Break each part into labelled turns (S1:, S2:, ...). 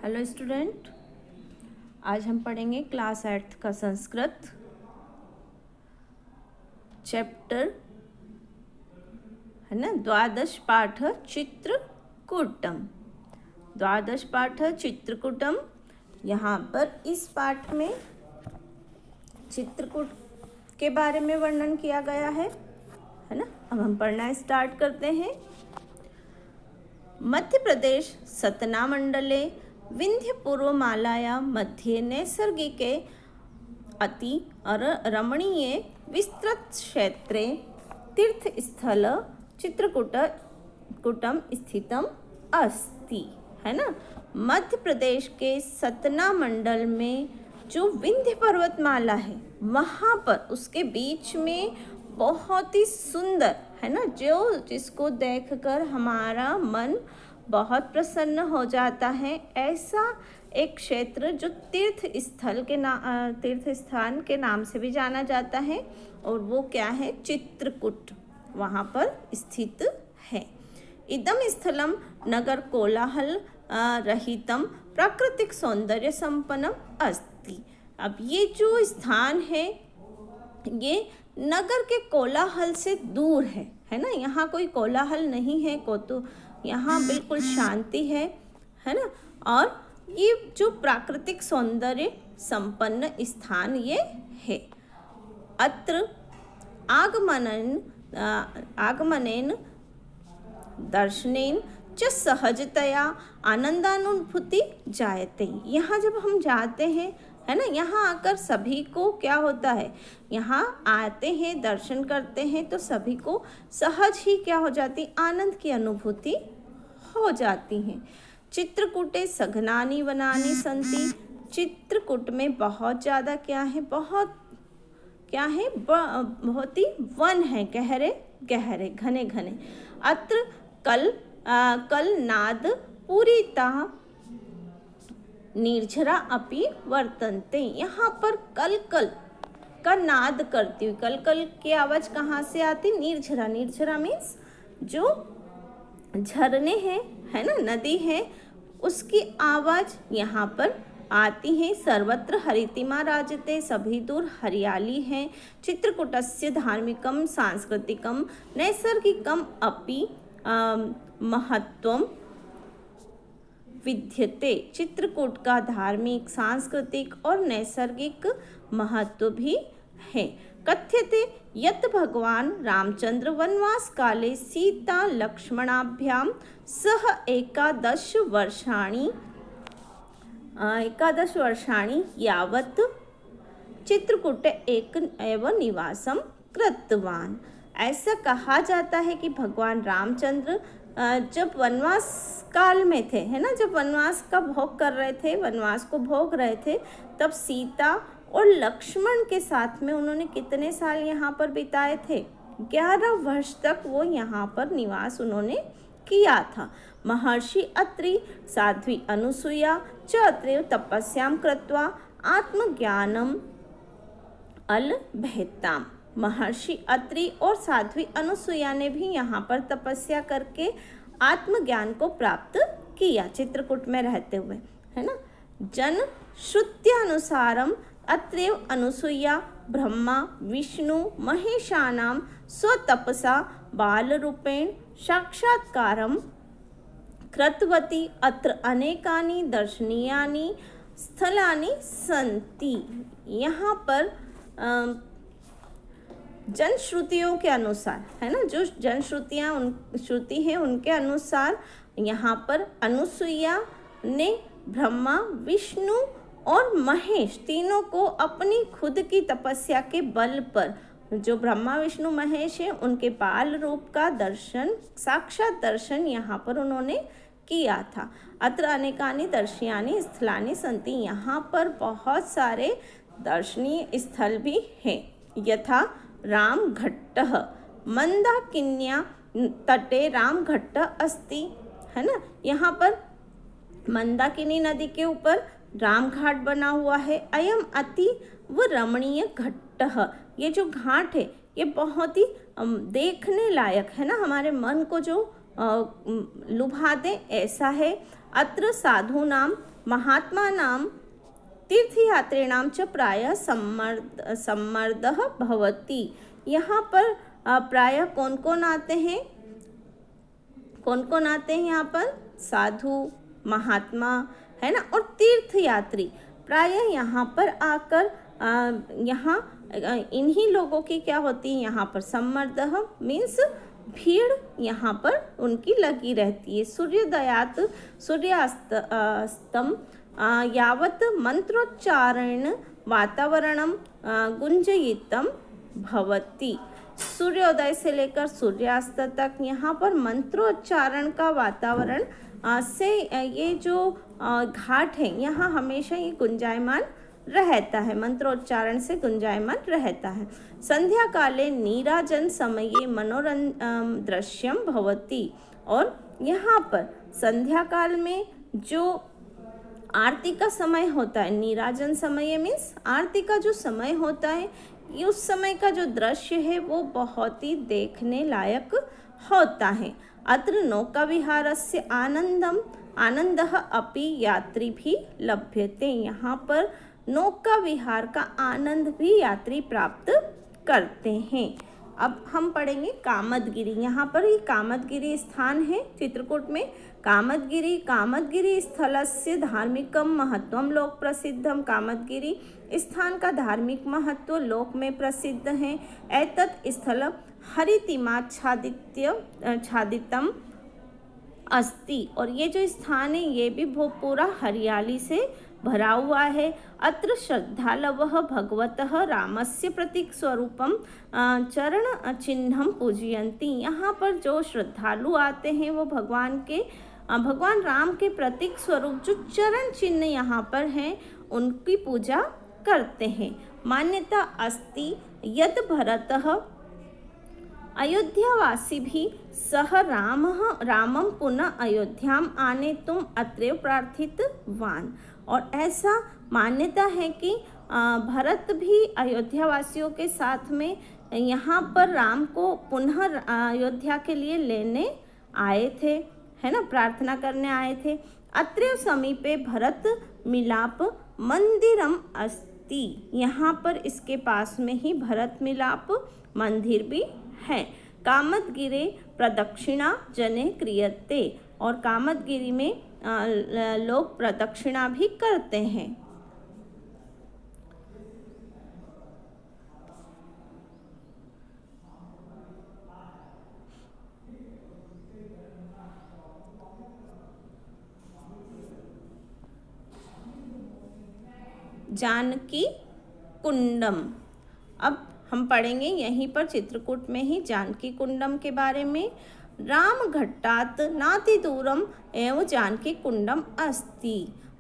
S1: Hello student, आज हम पढ़ेंगे क्लास 8 का संस्कृत चैप्टर है ना। द्वादश पाठ चित्रकूटम। द्वादश पाठ चित्रकूटम। यहाँ पर इस पाठ में चित्रकूट के बारे में वर्णन किया गया है ना। अब हम पढ़ना स्टार्ट करते हैं। मध्य प्रदेश सतना मंडले विंध्य पूर्वमालाया मध्ये नैसर्गिके अति रमणीय विस्तृत क्षेत्रे तीर्थस्थल चित्रकूटम स्थितम अस्ति, है ना। मध्य प्रदेश के सतना मंडल में जो विंध्य पर्वतमाला है वहाँ पर उसके बीच में बहुत ही सुंदर, है ना, जिसको देखकर हमारा मन बहुत प्रसन्न हो जाता है, ऐसा एक क्षेत्र जो तीर्थ स्थान के नाम से भी जाना जाता है। और वो क्या है? चित्रकूट वहाँ पर स्थित है। इदम स्थलम नगर कोलाहल रहितम प्राकृतिक सौंदर्य संपन्नम अस्ति। अब ये जो स्थान है ये नगर के कोलाहल से दूर है ना। यहाँ कोई कोलाहल नहीं है, तो यहाँ बिल्कुल शांति है ना। और ये जो प्राकृतिक सौंदर्य संपन्न स्थान ये है। अत्र आगमनेन दर्शनेन च सहजतया आनंदानुभूति जायते। यहाँ जब हम जाते हैं, है ना, यहाँ आकर सभी को क्या होता है, यहाँ आते हैं दर्शन करते हैं तो सभी को सहज ही क्या हो जाती, आनंद की अनुभूति हो जाती है। चित्रकूटे सघनानि वनानि सन्ति। चित्रकूट में बहुत ज़्यादा क्या है, बहुत ही वन है, गहरे गहरे घने घने। अत्र कल नाद पूरिता निर्झरा अपि वर्तन्ते। यहाँ पर कल कल का नाद करती हुई, कल कल की आवाज़ कहाँ से आती? निर्झरा। निर्झरा मीन्स जो झरने हैं, है ना, नदी है, उसकी आवाज़ यहाँ पर आती है। सर्वत्र हरितिमा राजते, सभी दूर हरियाली है। चित्रकूटस्य धार्मिकम सांस्कृतिकम नैसर्गिकम अपि महत्वम विद्यते। चित्रकूट का धार्मिक, सांस्कृतिक और नैसर्गिक महत्व भी है। कथ्यते यत् भगवान रामचंद्र वनवास काले सीता लक्ष्मणाभ्याम सह 11 वर्षाणि यावत् चित्रकूटे एक एव निवासम कृतवान। ऐसा कहा जाता है कि भगवान रामचंद्र जब वनवास काल में थे, है ना, जब वनवास का भोग कर रहे थे, वनवास को भोग रहे थे, तब सीता और लक्ष्मण के साथ में उन्होंने कितने साल यहाँ पर बिताए थे? 11 वर्ष तक वो यहाँ पर निवास उन्होंने किया था। महर्षि अत्रि साध्वी अनुसुया च अत्रैव तपस्यां कृत्वा आत्मज्ञानम अलभेताम। महर्षि अत्रि और साध्वी अनुसुया ने भी यहाँ पर तपस्या करके आत्मज्ञान को प्राप्त किया, चित्रकूट में रहते हुए, है ना। जन श्रुत्यानुसारम अत्रैव अनुसुया ब्रह्मा विष्णु महेशानां स्वतपसा बालरूपेण साक्षात्कारं कृतवती। अत्र अनेकानि दर्शनीयानि स्थलानि सन्ति। यहाँ पर जनश्रुतियों के अनुसार, है ना, जो श्रुति है उनके अनुसार यहाँ पर अनुसुईया ने ब्रह्मा विष्णु और महेश तीनों को अपनी खुद की तपस्या के बल पर, जो ब्रह्मा विष्णु महेश है, उनके बाल रूप का दर्शन, साक्षात दर्शन यहाँ पर उन्होंने किया था। अत्र अनेकानि दर्शनीयानि स्थलानि सन्ति। यहाँ पर बहुत सारे दर्शनीय स्थल भी हैं। यथा रामघट्टः, मंदाकिन्या तटे रामघट्ट अस्ति, है ना। यहाँ पर मंदाकिनी नदी के ऊपर रामघाट बना हुआ है। अयम अतीव रमणीय घट्टः, ये जो घाट है ये बहुत ही देखने लायक है ना, हमारे मन को जो लुभा दे ऐसा है। अत्र साधूनां महात्मानां तीर्थयात्रिणां च प्रायः सम्मर्दः भवति। यहाँ पर प्रायः कौन कौन आते हैं? यहाँ पर? साधु, महात्मा, है ना, और तीर्थयात्री प्रायः यहाँ पर आकर यहाँ इन्हीं लोगों की क्या होती है? यहाँ पर सम्मर्दः मीन्स भीड़ यहाँ पर उनकी लगी रहती है। सूर्योदयात सूर्यास्तम यावत मंत्रोच्चारण वातावरणम गुंजयितम भवति। सूर्योदय से लेकर सूर्यास्त तक यहाँ पर मंत्रोच्चारण का वातावरण से ये जो घाट है यहाँ हमेशा ये गुंजायमान रहता है, मंत्रोच्चारण से गुंजायमान रहता है। संध्या काले नीराजन समये दृश्यम भवति। और यहाँ पर संध्या काल में जो आरती का समय होता है, नीराजन समय मीन्स आरती का जो समय होता है, ये उस समय का जो दृश्य है वो बहुत ही देखने लायक होता है। अत्र नौका विहारस्य आनंदः अपि यात्री भी लभ्यते। यहाँ पर नौका विहार का आनंद भी यात्री प्राप्त करते हैं। अब हम पढ़ेंगे कामदगिरी। यहाँ पर ही कामदगिरी स्थान है चित्रकूट में। कामदगिरी स्थलस्य धार्मिकं महत्वं लोक प्रसिद्धम। कामदगिरी स्थान का धार्मिक महत्व लोक में प्रसिद्ध है। एतत् स्थल छादितम अस्ति। और ये जो स्थान है ये भी पूरा हरियाली से भरा हुआ है। अत्र श्रद्धालवः भगवतः रामस्य प्रतीक स्वरूपम चरण चिन्हम पूजयन्ति। यहाँ पर जो श्रद्धालु आते हैं वो भगवान राम के प्रतीक स्वरूप जो चरण चिन्ह यहाँ पर हैं उनकी पूजा करते हैं। मान्यता अस्ति यद भरतः अयोध्यावासी भी सह रामं पुनः अयोध्याम आनेतुम अत्रैव प्रार्थितवान। और ऐसा मान्यता है कि भरत भी अयोध्यावासियों के साथ में यहाँ पर राम को पुनः अयोध्या के लिए लेने आए थे, है ना, प्रार्थना करने आए थे। अत्रैव समीपे भरत मिलाप मंदिरम अस्ति। यहाँ पर इसके पास में ही भरत मिलाप मंदिर भी है। कामदगिरे प्रदक्षिणा जने क्रियते। और कामदगिरी में लोग प्रदक्षिणा भी करते हैं। जानकी कुंडम। अब हम पढ़ेंगे यहीं पर चित्रकूट में ही जानकी कुंडम के बारे में। राम घट्टात नाति दूरम एवं जानकी कुंडम अस्ति।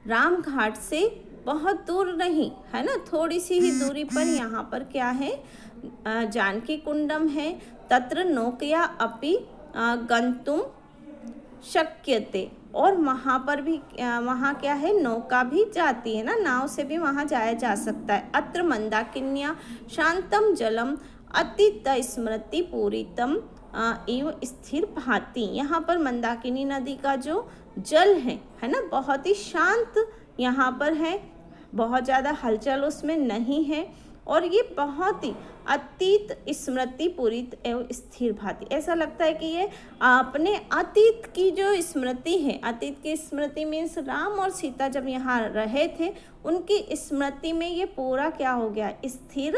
S1: राम घाट से बहुत दूर नहीं है ना, थोड़ी सी ही दूरी पर यहाँ पर क्या है? जानकी कुंडम है। तत्र नौकया अपि गंतुम शक्यते। और वहाँ पर भी वहाँ क्या है? नौका भी जाती है ना, नाव से भी वहाँ जाया जा सकता है। अत्र मंदाकिन्या शांतम जलम अतीत स्मृति पूरितम एव स्थिर भाति। यहाँ पर मंदाकिनी नदी का जो जल है ना, बहुत ही शांत यहाँ पर है, बहुत ज़्यादा हलचल उसमें नहीं है और ये बहुत ही अतीत स्मृति पूरित एवं स्थिर भाति। ऐसा लगता है कि ये अपने अतीत की जो स्मृति है, अतीत की स्मृति मीन्स राम और सीता जब यहाँ रहे थे उनकी स्मृति में ये पूरा क्या हो गया? स्थिर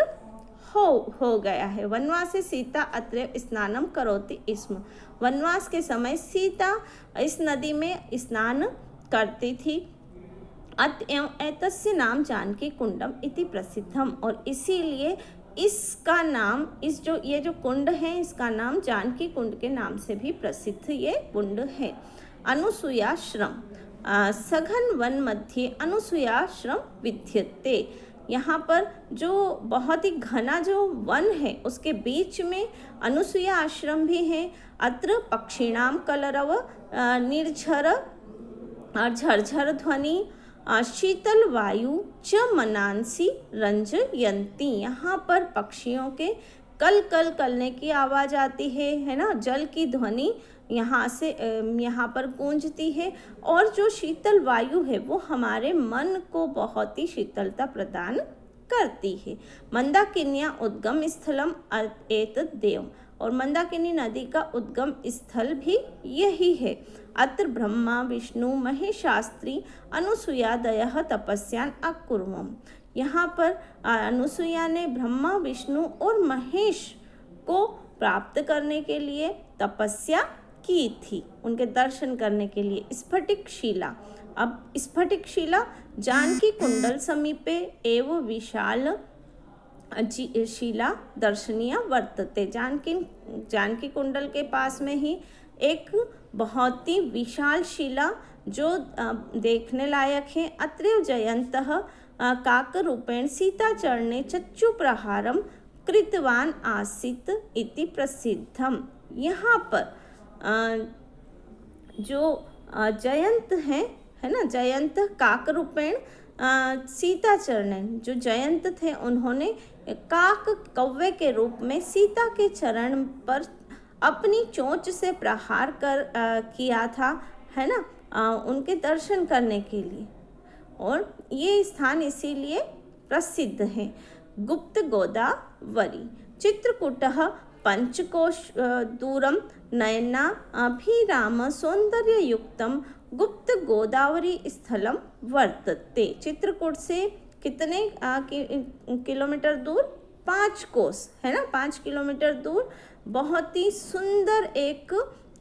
S1: हो गया है। वनवासे सीता अत्र स्नानम करोति स्म। वनवास के समय सीता इस नदी में स्नान करती थी। एतस्य नाम जानकी कुंडम इति प्रसिद्धम। और इसीलिए इसका नाम ये जो कुंड है इसका नाम जानकी कुंड के नाम से भी प्रसिद्ध ये कुंड है। अनुसुयाश्रम सघन वन मध्य अनुसुयाश्रम विद्यते। यहाँ पर जो बहुत ही घना जो वन है उसके बीच में अनुसुया आश्रम भी है। अत्र पक्षिणाम कलरव निर्झर झरझर ध्वनि शीतल वायु च मनांसी रंजयंती। यहाँ पर पक्षियों के कल कल करने की आवाज़ आती है ना, जल की ध्वनि यहाँ पर गूंजती है, और जो शीतल वायु है वो हमारे मन को बहुत ही शीतलता प्रदान करती है। मंदाकिन्या उद्गम स्थलम एतद् देव, और मंदाकिनी नदी का उद्गम स्थल भी यही है। अत्र ब्रह्मा विष्णु महेशास्त्री अनुसुयादयः तपस्यान अकुर्वम। यहाँ पर अनुसुया ने ब्रह्मा विष्णु और महेश को प्राप्त करने के लिए तपस्या की थी, उनके दर्शन करने के लिए। स्फटिक शिला, अब स्फटिक शिला जानकी कुंडल समीपे एव विशाल शिला दर्शनीय वर्तते। जानकी कुंडल के पास में ही एक बहुत ही विशाल शिला जो देखने लायक है। अत्रैव जयन्तः काकरूपेण सीताचरणे चक्षु प्रहारम कृतवान आसीत् इति प्रसिद्धम। यहाँ पर जो जयंत है ना, जयंत काकरूपेण सीताचरण, जो जयंत थे उन्होंने काक कौवे के रूप में सीता के चरण पर अपनी चोंच से प्रहार किया था, है ना, उनके दर्शन करने के लिए। और ये स्थान इसीलिए प्रसिद्ध है। गुप्त गोदावरी चित्रकूटः पंचकोश दूरम नयना अभिराम सौंदर्ययुक्तम गुप्त गोदावरी स्थलम वर्तते। चित्रकूट से कितने किलोमीटर दूर? 5 कोस, है ना, 5 किलोमीटर दूर बहुत ही सुंदर एक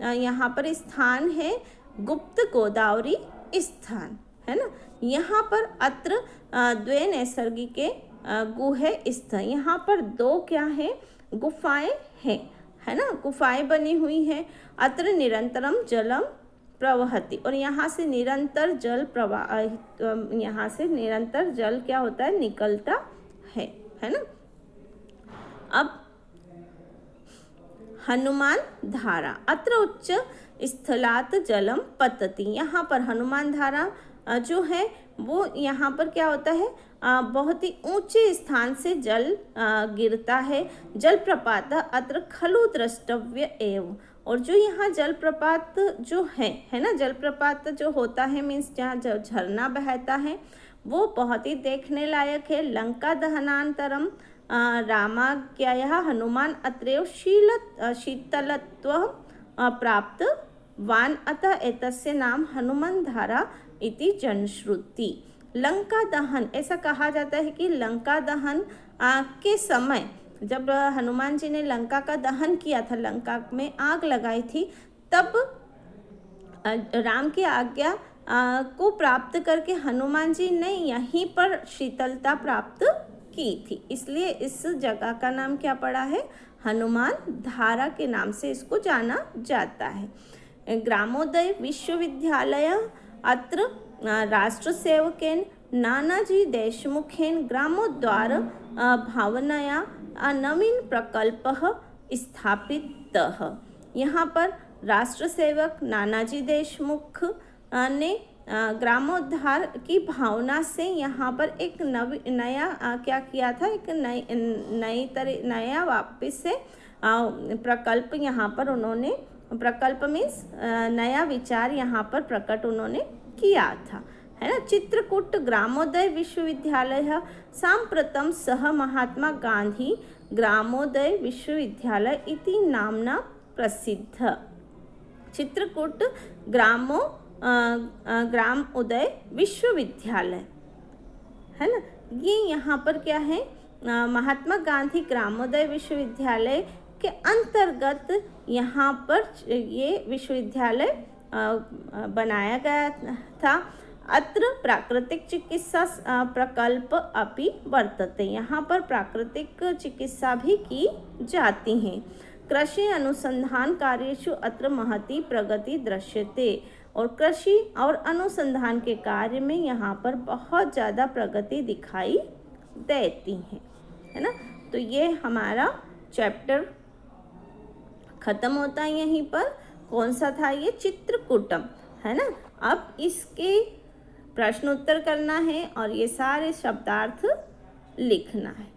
S1: यहाँ पर स्थान है, गुप्त गोदावरी स्थान, है ना। यहाँ पर अत्र द्वे नैसर्गिके गुहे स्थल, यहाँ पर 2 क्या है, गुफाएं हैं, है ना, गुफाएं बनी हुई हैं। अत्र निरंतरम जलम प्रवहति, और यहाँ से निरंतर जल प्रवाहित, यहाँ से निरंतर जल क्या होता है, निकलता है ना। अब हनुमान धारा, अत्र उच्च स्थलात् जलम पतति। यहाँ पर हनुमान धारा जो है वो यहाँ पर क्या होता है, बहुत ही ऊंचे स्थान से जल गिरता है। जलप्रपात अत्र खलु द्रष्टव्य एव, और जो यहाँ जलप्रपात जो है ना, जलप्रपात जो होता है मीन्स जहाँ झरना बहता है वो बहुत ही देखने लायक है। लंका दहनानंतरम रामाज्ञायाः हनुमान अत्रैव शीतलत्वं प्राप्तवान्, अतः एतस्य नाम हनुमान धारा इति जनश्रुति। लंका दहन, ऐसा कहा जाता है कि लंका दहन के समय जब हनुमान जी ने लंका का दहन किया था, लंका में आग लगाई थी, तब राम की आज्ञा को प्राप्त करके हनुमान जी ने यहीं पर शीतलता प्राप्त की थी, इसलिए इस जगह का नाम क्या पड़ा है, हनुमान धारा के नाम से इसको जाना जाता है। ग्रामोदय विश्वविद्यालय अत्र राष्ट्रसेवकेन नानाजी देशमुखेन ग्रामोद्धार भावनया नवीन प्रकल्पः स्थापितः। यहाँ पर राष्ट्रसेवक नानाजी देशमुख ने ग्रामोद्धार की भावना से यहाँ पर एक नया क्या किया था, एक नया वापस से प्रकल्प यहाँ पर उन्होंने, प्रकल्प मीन्स नया विचार यहाँ पर प्रकट उन्होंने किया था, है ना। चित्रकूट ग्रामोदय विश्वविद्यालय सांप्रतम सह महात्मा गांधी ग्रामोदय विश्वविद्यालय इति नामना प्रसिद्ध। चित्रकूट ग्राम उदय विश्वविद्यालय, है ना, ये यहाँ पर क्या है, महात्मा गांधी ग्रामोदय विश्वविद्यालय के अंतर्गत यहाँ पर ये विश्वविद्यालय बनाया गया था। अत्र प्राकृतिक चिकित्सा प्रकल्प अपि वर्तते, यहाँ पर प्राकृतिक चिकित्सा भी की जाती हैं। कृषि अनुसंधान कार्येषु अत्र महती प्रगति दृश्यते, और कृषि और अनुसंधान के कार्य में यहाँ पर बहुत ज़्यादा प्रगति दिखाई देती है ना। तो ये हमारा चैप्टर ख़त्म होता है यहीं पर। कौन सा था ये, चित्रकूटम, है ना। अब इसके प्रश्न उत्तर करना है और ये सारे शब्दार्थ लिखना है।